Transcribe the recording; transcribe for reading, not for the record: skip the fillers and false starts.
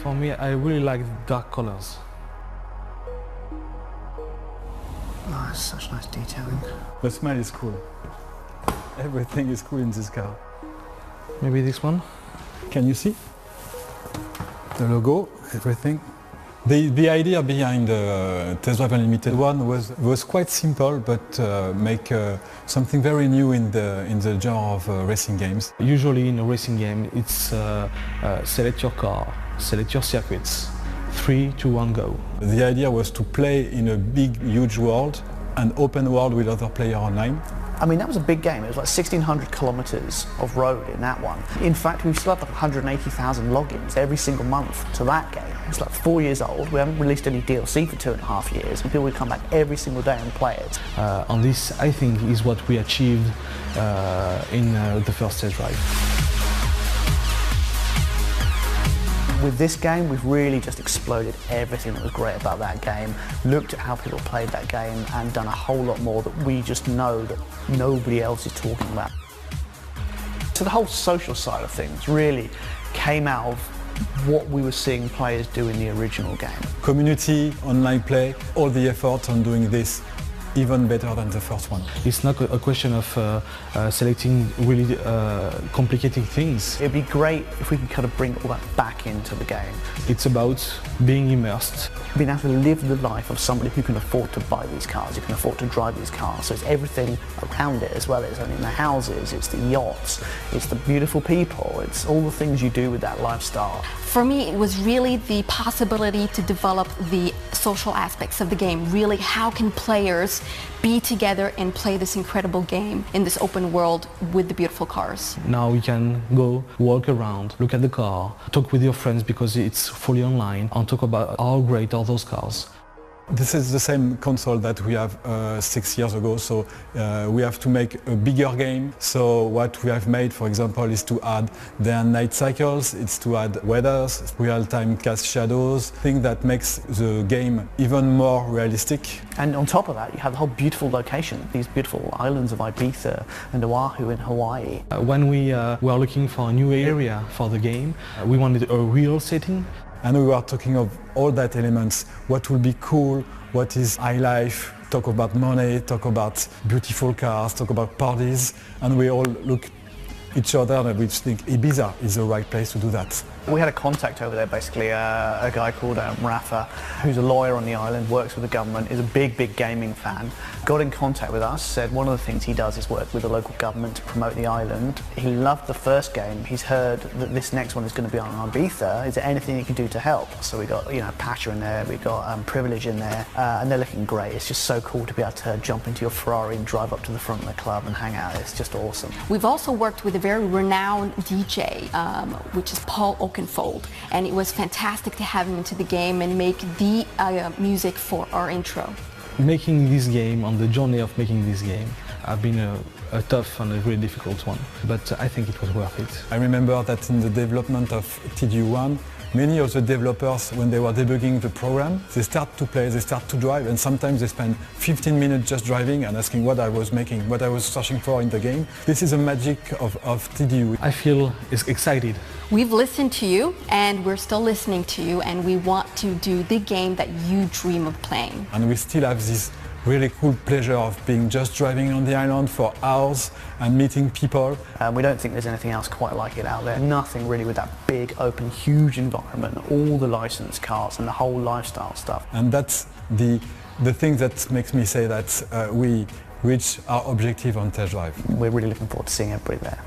For me, I really like dark colors. Oh, that's such nice detailing. The smell is cool. Everything is cool in this car. Maybe this one? Can you see? The logo, everything. The idea behind the Test Drive Unlimited one was quite simple, but make something very new in the genre of racing games. Usually in a racing game, it's select your car, select your circuits, 3, 2, 1, go. The idea was to play in a big, huge world, an open world with other players online. I mean, that was a big game. It was like 1,600 kilometers of road in that one. In fact, we still have like 180,000 logins every single month to that game. It's like 4 years old. We haven't released any DLC for 2.5 years, and people would come back every single day and play it. And this, I think, is what we achieved in the first test drive. With this game, we've really just exploded everything that was great about that game, looked at how people played that game and done a whole lot more that we just know that nobody else is talking about. So the whole social side of things really came out of what we were seeing players do in the original game. Community, online play, all the effort on doing this even better than the first one. It's not a question of selecting really complicated things. It'd be great if we could kind of bring all that back into the game. It's about being immersed. Being able to live the life of somebody who can afford to buy these cars, who can afford to drive these cars. So it's everything around it as well. It's in the houses, it's the yachts, it's the beautiful people, it's all the things you do with that lifestyle. For me, it was really the possibility to develop the social aspects of the game. Really, how can players be together and play this incredible game in this open world with the beautiful cars? Now you can go walk around, look at the car, talk with your friends because it's fully online, and talk about how great are those cars. This is the same console that we have 6 years ago, so we have to make a bigger game. So what we have made, for example, is to add their night cycles, it's to add weathers, real-time cast shadows, thing that makes the game even more realistic. And on top of that, you have the whole beautiful location, these beautiful islands of Ibiza and Oahu in Hawaii. When we were looking for a new area for the game, we wanted a real setting. And we were talking of all that elements, what will be cool, what is high life, talk about money, talk about beautiful cars, talk about parties, and we all look each other and we think Ibiza is the right place to do that. We had a contact over there, basically, a guy called Rafa, who's a lawyer on the island, works with the government, is a big gaming fan. Got in contact with us, said one of the things he does is work with the local government to promote the island. He loved the first game. He's heard that this next one is going to be on Ibiza. Is there anything he can do to help? So we got, Pasha in there, we got Privilege in there, and they're looking great. It's just so cool to be able to jump into your Ferrari and drive up to the front of the club and hang out. It's just awesome. We've also worked with a very renowned DJ, which is Paul Oakenfold, and it was fantastic to have him into the game and make the music for our intro. Making this game, on the journey of making this game, have been a tough and a really difficult one, but I think it was worth it. I remember that in the development of TD1, many of the developers, when they were debugging the program, they start to play, they start to drive, and sometimes they spend 15 minutes just driving and asking what I was making, what I was searching for in the game. This is the magic of TD. I feel excited. We've listened to you, and we're still listening to you, and we want to do the game that you dream of playing. And we still have this really cool pleasure of being just driving on the island for hours and meeting people. We don't think there's anything else quite like it out there. Nothing really with that big, open, huge environment, all the licensed cars and the whole lifestyle stuff. And that's the thing that makes me say that we reach our objective on test drive. We're really looking forward to seeing everybody there.